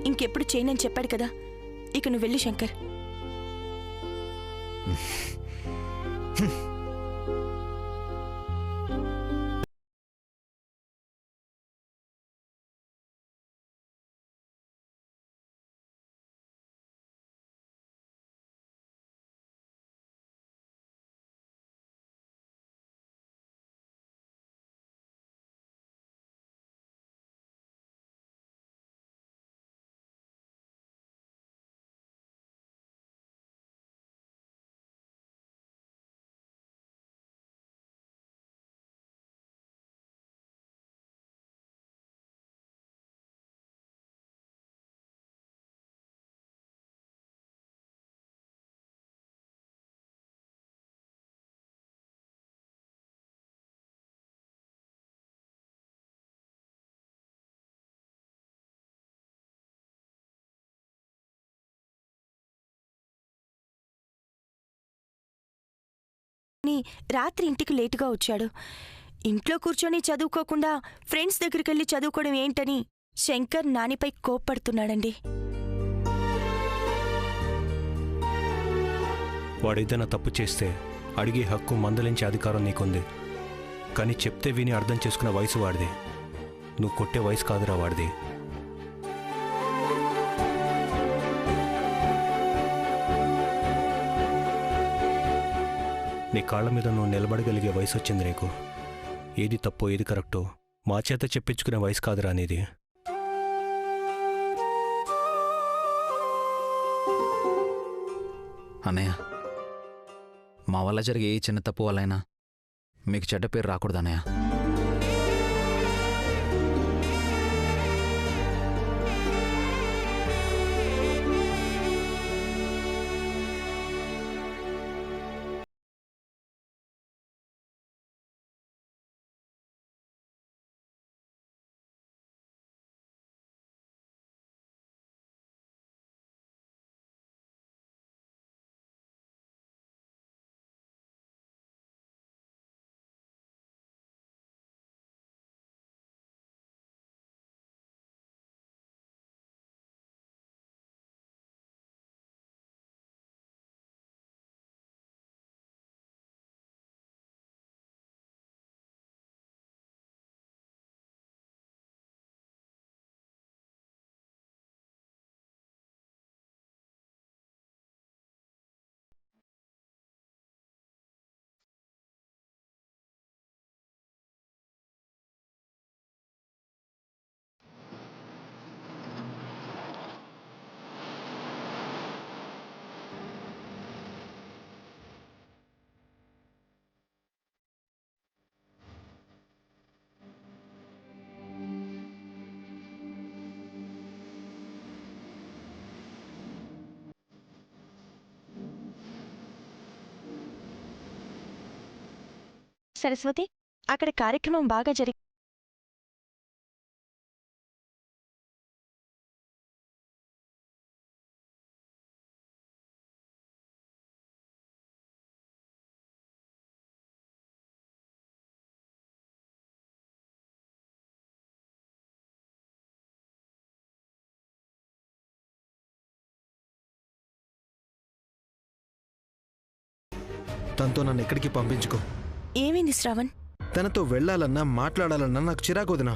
ఇంకెప్పుడు చేయనని చెప్పాడు కదా. ఇక నువ్వు వెళ్ళు శంకర్. రాత్రి ఇంటికి లేటుగా వచ్చాడు. ఇంట్లో కూర్చొని చదువుకోకుండా ఫ్రెండ్స్ దగ్గరికెళ్ళి చదువుకోవడం ఏంటని శంకర్ నానిపై కోప్పడుతున్నాడండి. వాడేదైనా తప్పు చేస్తే అడిగే హక్కు, మందలించే అధికారం నీకుంది. కానీ చెప్తే విని అర్థం చేసుకునే వయసు వాడిది. నువ్వు కొట్టే వయసు కాదురా వాడిది. నీ కాళ్ళ మీద నువ్వు నిలబడగలిగే వయసు వచ్చింది నీకు. ఏది తప్పో ఏది కరెక్టో మా చేత చెప్పించుకునే వయసు కాదురా అనేది. అన్నయ్య, మా వల్ల జరిగే ఏ చిన్న తప్పు వల్లైనా మీకు చెడ్డ పేరు రాకూడదు అన్నయ్య. సరస్వతి, అక్కడ కార్యక్రమం బాగా జరిగి తనతో నన్ను ఎక్కడికి పంపించుకో. ఏమైంది శ్రావణ్? తనతో వెళ్లాలన్నా మాట్లాడాలన్నా నాకు చిరాకు వదినా.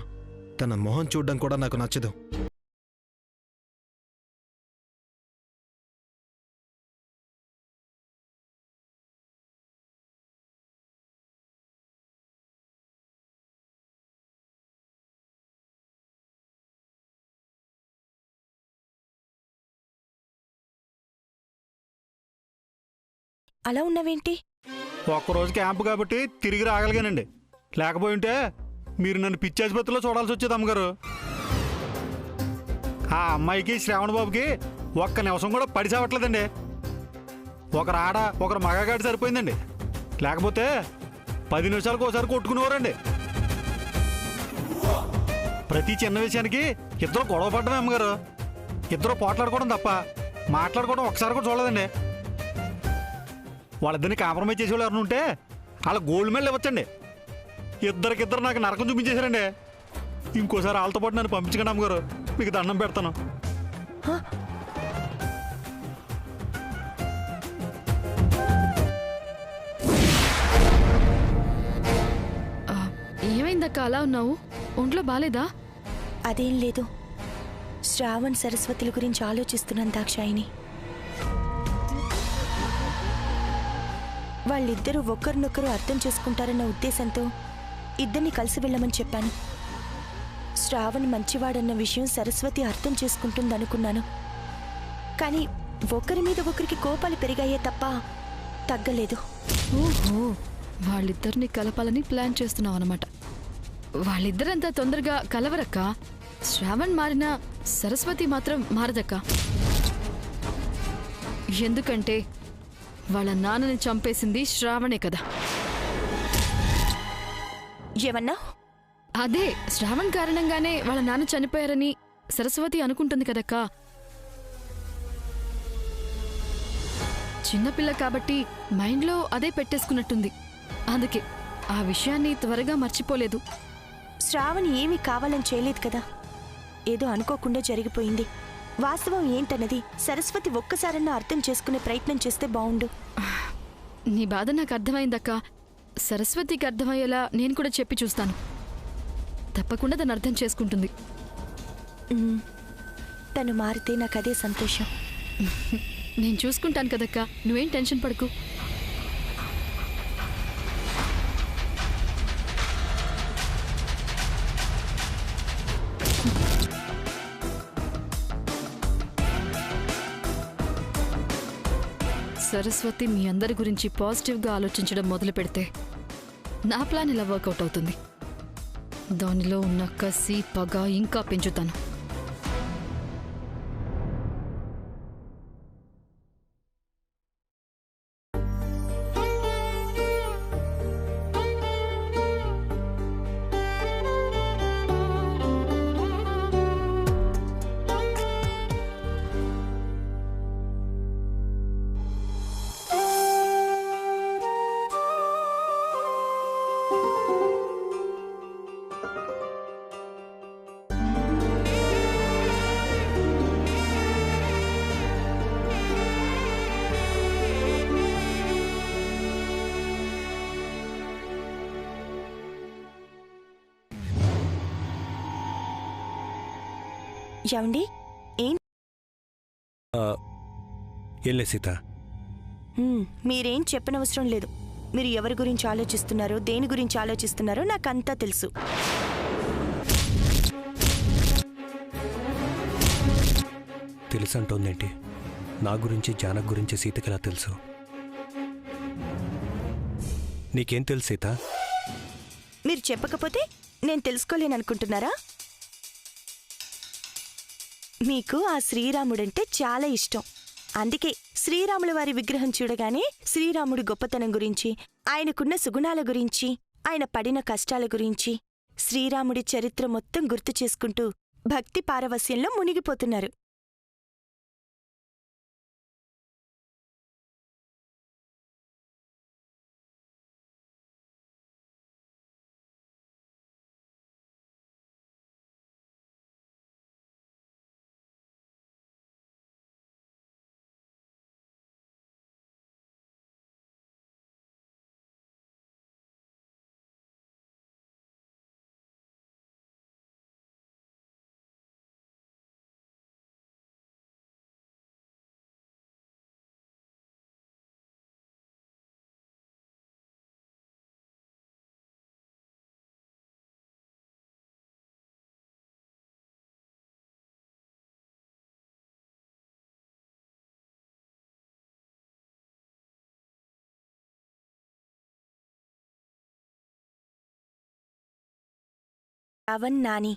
తన మొహం చూడడం కూడా నాకు నచ్చదు. అలా ఉన్నవేంటి? ఒక్కరోజు క్యాంపు కాబట్టి తిరిగి రాగలిగానండి. లేకపోయింటే మీరు నన్ను పిచ్చి ఆసుపత్రిలో చూడాల్సి వచ్చేది అమ్మగారు. ఆ అమ్మాయికి శ్రావణ బాబుకి ఒక్క నిమిషం కూడా పడి చావట్లేదండి. ఒకరు ఆడ ఒకరు మగగాడి సరిపోయిందండి. లేకపోతే 10 నిమిషాలకు ఒకసారి కొట్టుకునేవారండి. ప్రతి చిన్న విషయానికి ఇద్దరు గొడవ పడ్డమే అమ్మగారు. ఇద్దరు పోట్లాడుకోవడం తప్ప మాట్లాడుకోవడం ఒకసారి కూడా చూడలేదండి. వాళ్ళిద్దరిని కాంప్రమైజ్ చేసేవాళ్ళు ఎవరు ఉంటే వాళ్ళ గోల్డ్ మెడల్ ఇవ్వచ్చండి. ఇద్దరికిద్దరు నాకు నరకం చూపించేశారండి. ఇంకోసారి వాళ్ళతో పాటు నన్ను పంపించకండి అమ్మగారు, మీకు దండం పెడతాను. ఏమైందక్క అలా ఉన్నావు? ఒంట్లో బాలేదా? అదేం లేదు. శ్రావణ్ సరస్వతుల గురించి ఆలోచిస్తున్నాను దాక్షాయిని. వాళ్ళిద్దరూ ఒకరినొకరు అర్థం చేసుకుంటారన్న ఉద్దేశంతో ఇద్దరిని కలిసి వెళ్ళమని చెప్పాను. శ్రావణ్ మంచివాడన్న విషయం సరస్వతి అర్థం చేసుకుంటుందనుకున్నాను. కానీ ఒకరి మీద ఒకరికి కోపాలు పెరిగాయే తప్ప తగ్గలేదు. ఓహో, వాళ్ళిద్దరిని కలపాలని ప్లాన్ చేస్తున్నావు అనమాట. వాళ్ళిద్దరంతా తొందరగా కలవరక్క. శ్రావణ్ మారినా సరస్వతి మాత్రం మారదక్క. ఎందుకంటే వాళ్ళ నాన్నని చంపేసింది శ్రావణే కదా. ఏమన్నా? అదే, శ్రావణ్ కారణంగానే వాళ్ళ నాన్న చనిపోయారని సరస్వతి అనుకుంటుంది కదక్కా. చిన్నపిల్ల కాబట్టి మైండ్లో అదే పెట్టేసుకున్నట్టుంది. అందుకే ఆ విషయాన్ని త్వరగా మర్చిపోలేదు. శ్రావణ్ ఏమీ కావాలని చేయలేదు కదా. ఏదో అనుకోకుండా జరిగిపోయింది. వాస్తవం ఏంటన్నది సరస్వతి ఒక్కసారన్నా అర్థం చేసుకునే ప్రయత్నం చేస్తే బావుండు. నీ బాధ నాకు అర్థమైందక్క. సరస్వతికి అర్థమయ్యేలా నేను కూడా చెప్పి చూస్తాను. తప్పకుండా తను అర్థం చేసుకుంటుంది. తను మారితే నాకు అదే సంతోషం. నేను చూసుకుంటాను కదక్క, నువ్వేం టెన్షన్ పడకు. సరస్వతి మీ అందరి గురించి పాజిటివ్గా ఆలోచించడం మొదలు పెడితే నా ప్లాన్ ఇలా వర్కౌట్ అవుతుంది. దానిలో ఉన్న కసి పగ ఇంకా పెంచుతాను. ఏమండి? ఏం ఏం సీత, మీరేం చెప్పనవసరం లేదు. మీరు ఎవరి గురించి ఆలోచిస్తున్నారో, దేని గురించి ఆలోచిస్తున్నారో నాకంతా తెలుసు. తెలుసు అంటోందేంటి? నా గురించి, జానక్ గురించి సీతకి ఎలా తెలుసు? నీకేం తెలుసు సీత? మీరు చెప్పకపోతే నేను తెలుసుకోలేననుకుంటున్నారా? మీకు ఆ శ్రీరాముడంటే చాలా ఇష్టం. అందుకే శ్రీరాముల వారి విగ్రహం చూడగానే శ్రీరాముడి గొప్పతనం గురించి, ఆయనకున్న సుగుణాల గురించి, ఆయన పడిన కష్టాల గురించి, శ్రీరాముడి చరిత్ర మొత్తం గుర్తు చేసుకుంటూ భక్తి పారవస్యంలో మునిగిపోతున్నారు. శ్రావణ్ నాని.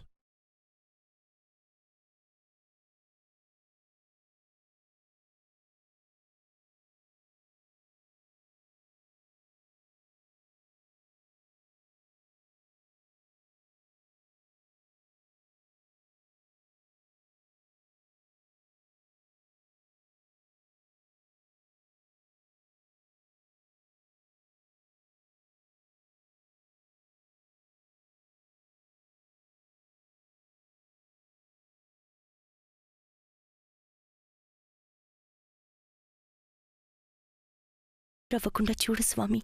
రవ్వకుండా చూడు స్వామి.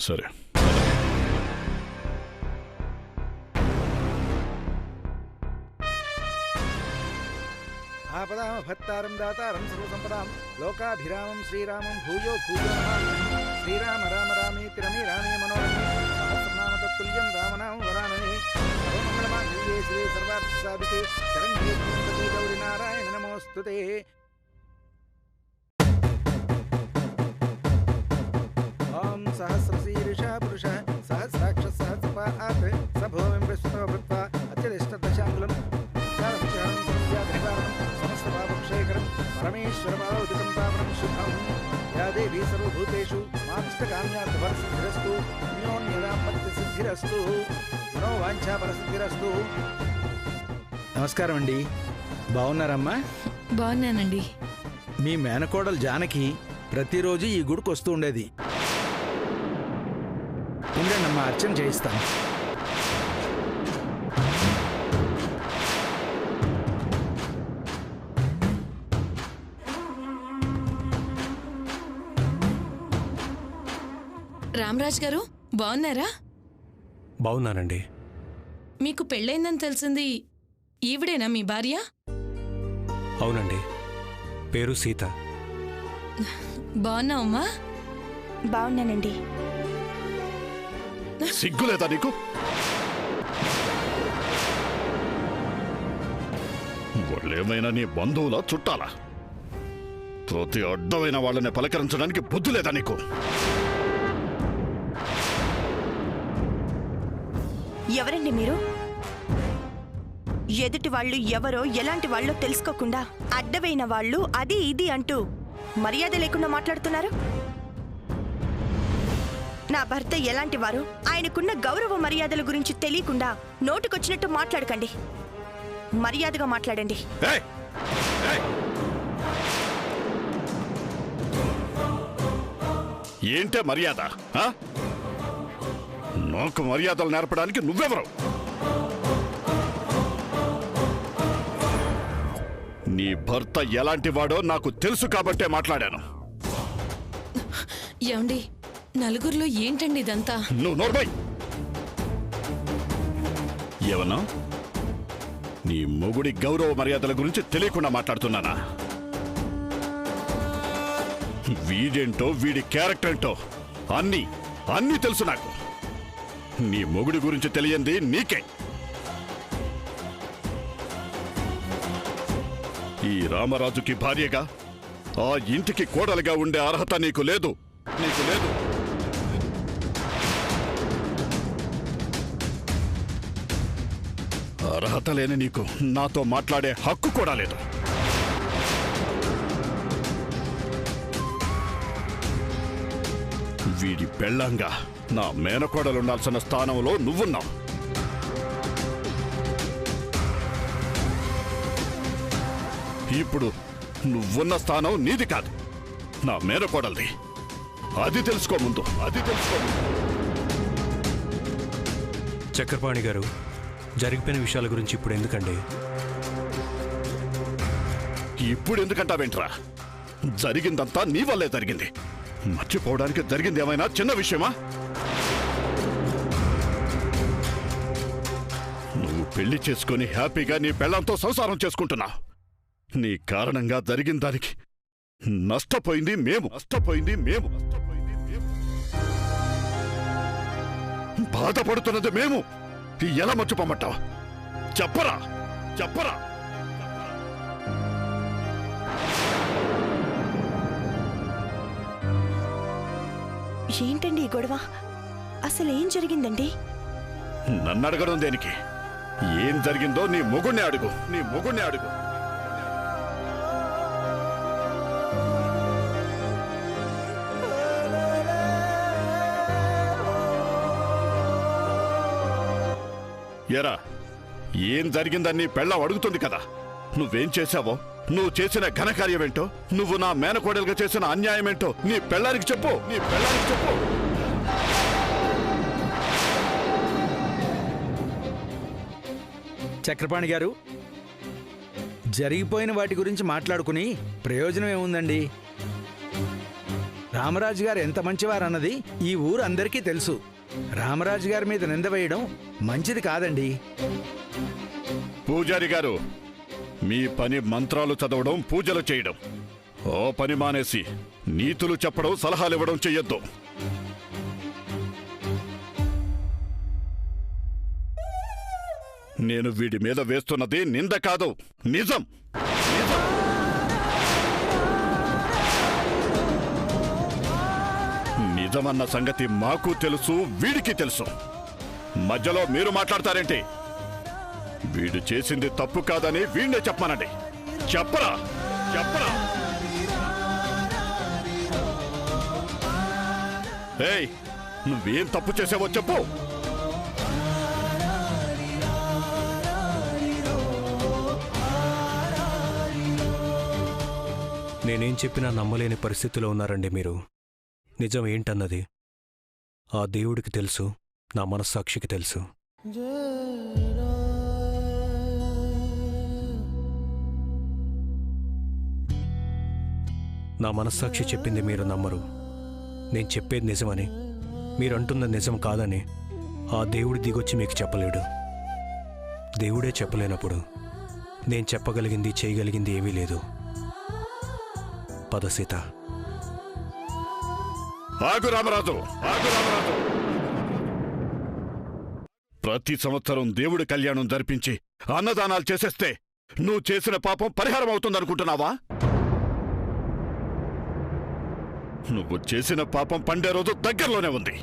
సరే, ఆపదామభత్తారం దాతారం సర్వసంపదాం లోకాభిరామం శ్రీరామం భూయో భూయో నమామి. శ్రీరామ రామ రామేతి రమే రామే మనోరమే సహస్రనామ తత్తుల్యం రామనామ వరాననే. సర్వమంగళమాంగళ్యే శ్రీ సర్వార్థసాధికే శరణ్యే త్ర్యంబకే గౌరీ నారాయణ నమోస్తుతే. ఓం సహస్రశీర్ష పురుష సహస్రాక్ష సహస్రపాత్ సభోమిం ప్రస్తుత భృత్వా అత్యధిష్టదశాంగులం సమస్తపాపక్షేకరం పరమేశ్వరమావదితం పావనం శుభం. యా దేవీ సర్వభూతేషు మామిష్టకామ్యార్థఫలసిద్ధిరస్తు అన్యోన్యదాంపత్యసిద్ధిరస్తు మనోవాంఛాఫలసిద్ధిరస్తు. నమస్కారం అండి, బాగున్నారమ్మా? బాగున్నానండి. మీ మేనకోడలు జానకి ప్రతిరోజు ఈ గుడికి వస్తూ ఉండేది. ఉండండి అమ్మా, అర్చన చేయిస్తాను. రామరాజ్ గారు బాగున్నారా? బాగున్నానండి. మీకు పెళ్ళైందని తెలిసింది, ఈవిడేనా మీ భార్య? అవునండి, పేరు సీత. బాగున్నావమ్మా? బాగున్నానండి. సిగ్గులేదా నీకు? వాళ్ళేమైనా నీ బంధువులా చుట్టాలా? ప్రతి అడ్డమైన వాళ్ళని పలకరించడానికి బుద్ధి లేదా నీకు? ఎవరండి మీరు? ఎదుటి వాళ్ళు ఎవరో ఎలాంటి వాళ్ళో తెలుసుకోకుండా అడ్డమైన వాళ్ళు అది ఇది అంటూ మర్యాద లేకుండా మాట్లాడుతున్నారు. నా భర్త ఎలాంటి వారు, ఆయనకున్న గౌరవ మర్యాదల గురించి తెలియకుండా నోటికొచ్చినట్టు మాట్లాడకండి. మర్యాదగా మాట్లాడండి. ఏంటే మర్యాద? నాకు మర్యాదలు నేర్పడానికి నువ్వెవరు? నీ భర్త ఎలాంటి వాడో నాకు తెలుసు కాబట్టే మాట్లాడాను. ఏమండి, నలుగురిలో ఏంటండి ఇదంతా? నువ్వు నోర్మై. ఏమన్నా? నీ మొగుడి గౌరవ మర్యాదల గురించి తెలియకుండా మాట్లాడుతున్నానా? వీడేంటో వీడి క్యారెక్టర్ ఏంటో అన్నీ తెలుసు నాకు. నీ మొగుడి గురించి తెలియంది నీకే. ఈ రామరాజుకి భార్యగా, ఆ ఇంటికి కోడలుగా ఉండే అర్హత నీకు లేదు. అర్హత లేని నీకు నాతో మాట్లాడే హక్కు కూడా లేదు. వీడి పెళ్ళంగా నా మేనకోడలుండాల్సిన స్థానంలో నువ్వున్నావు. ఇప్పుడు నువ్వున్న స్థానం నీది కాదు, నా మేనకోడల్ది. అది తెలుసుకో ముందు. చక్రపాణి గారు, జరిగిపోయిన విషయాల గురించి ఇప్పుడు ఎందుకండి? ఇప్పుడు ఎందుకంటావేంట్రా? జరిగిందంతా నీ వల్లే జరిగింది. మర్చిపోవడానికి జరిగింది ఏమైనా చిన్న విషయమా? నువ్వు పెళ్లి చేసుకుని హ్యాపీగా నీ పెళ్ళంతో సంసారం చేసుకుంటున్నా. నీ కారణంగా జరిగిన దానికి నష్టపోయింది మేము. బాధపడుతున్నది మేము. ఎలా మర్చిపోమంటావు? చెప్పరా. ఏంటండి ఈ గొడవ? అసలు ఏం జరిగిందండి? నన్ను అడగడం దేనికి? ఏం జరిగిందో నీ మొగుణ్ణి అడుగు. ఎరా, ఏం జరిగిందని పెళ్ళం అడుగుతుంది కదా. నువ్వేం చేశావో, నువ్వు చేసిన ఘనకార్యమేంటో, నువ్వు నా మేనకోడలుగా చేసిన అన్యాయమేంటో నీ పెళ్ళానికి చెప్పు. చక్రపాణి గారు, జరిగిపోయిన వాటి గురించి మాట్లాడుకుని ప్రయోజనం ఏముందండి? రామరాజు గారు ఎంత మంచివారన్నది ఈ ఊరు అందరికీ తెలుసు. రామరాజు గారి మీద నింద వేయడం మంచిది కాదండి. పూజారి గారు, మీ పని మంత్రాలు చదవడం, పూజలు చేయడం. ఓ పని మానేసి నీతులు చెప్పడం, సలహాలు ఇవ్వడం చెయ్యొద్దు. నేను వీడి మీద వేస్తున్నది నింద కాదు, నిజం. నిజమన్న సంగతి మాకు తెలుసు, వీడికి తెలుసు. మధ్యలో మీరు మాట్లాడతారేంటి? వీడు చేసింది తప్పు కాదని వీణ్ణే చెప్పమనండి. చెప్పరా. ఏయ్, నువ్వేం తప్పు చేసావో చెప్పు. నేనేం చెప్పినా నమ్మలేని పరిస్థితిలో ఉన్నారండి మీరు. నిజం ఏంటన్నది ఆ దేవుడికి తెలుసు, నా మనస్సాక్షికి తెలుసు. నా మనస్సాక్షి చెప్పింది మీరు నమ్మరు. నేను చెప్పేది నిజమని, మీరంటున్న నిజం కాదని ఆ దేవుడి దిగొచ్చి మీకు చెప్పలేడు. దేవుడే చెప్పలేనప్పుడు నేను చెప్పగలిగింది, చేయగలిగింది ఏమీ లేదు. పద సీత. ఆగు రామరాజు. ప్రతి సంవత్సరం దేవుడి కళ్యాణం జరిపించి అన్నదానాలు చేసేస్తే నువ్వు చేసిన పాపం పరిహారం అవుతుందనుకుంటున్నావా? నువ్వు చేసిన పాపం పండే రోజు దగ్గరలోనే ఉంది.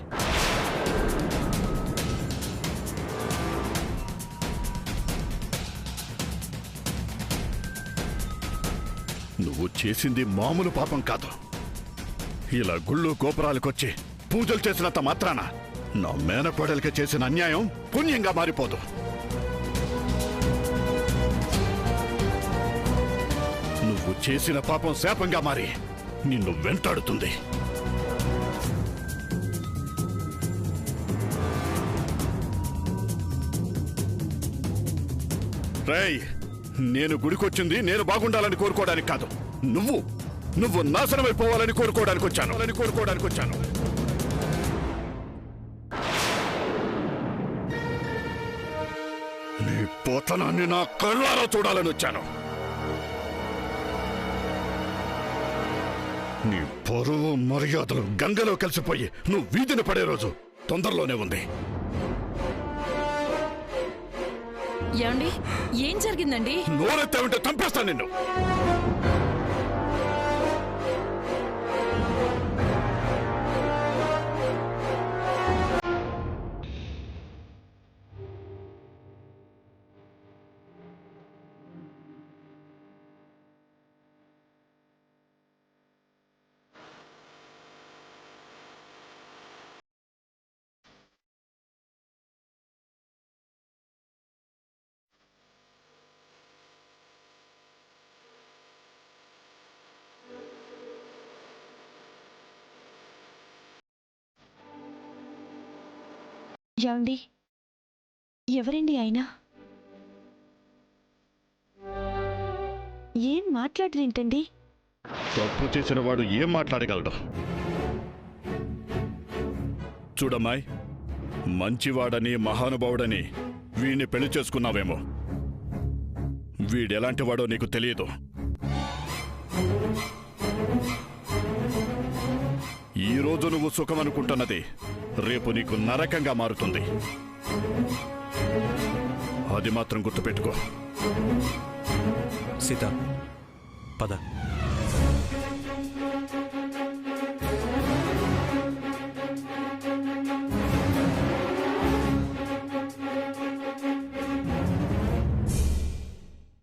నువ్వు చేసింది మామూలు పాపం కాదు. ఇలా గుళ్ళు గోపురాలకొచ్చి పూజలు చేసినంత మాత్రాన నా మేనకోడలికి చేసిన అన్యాయం పుణ్యంగా మారిపోదు. నువ్వు చేసిన పాపం శాపంగా మారి నిన్ను వెంటాడుతుంది. రేయ్, నేను గుడికొచ్చింది నేను బాగుండాలని కోరుకోవడానికి కాదు, నువ్వు నాశనమైపోవాలని కోరుకోవడానికి వచ్చాను. నీ పోతనాన్ని నా కళ్ళారా చూడాలని వచ్చాను. నీ పరువు మర్యాదలు గంగలో కలిసిపోయి నువ్వు వీధిని పడే రోజు తొందరలోనే ఉంది. ఏమండి, ఏం జరిగిందండి? నోరెత్తావంటే చంపేస్తాను నిన్ను. ఏమండి, ఎవరండి ఆయన? ఏం మాట్లాడరేంటండి? తప్పు చేసిన వాడు ఏం మాట్లాడగలడు? చూడమ్మాయ్, మంచివాడని మహానుభావుడని వీడిని పెళ్లి చేసుకున్నావేమో. వీడెలాంటి వాడో నీకు తెలియదు. ఈరోజు నువ్వు సుఖమనుకుంటున్నది రేపు నీకు నరకంగా మారుతుంది. అది మాత్రం గుర్తుపెట్టుకో. సీత, పద.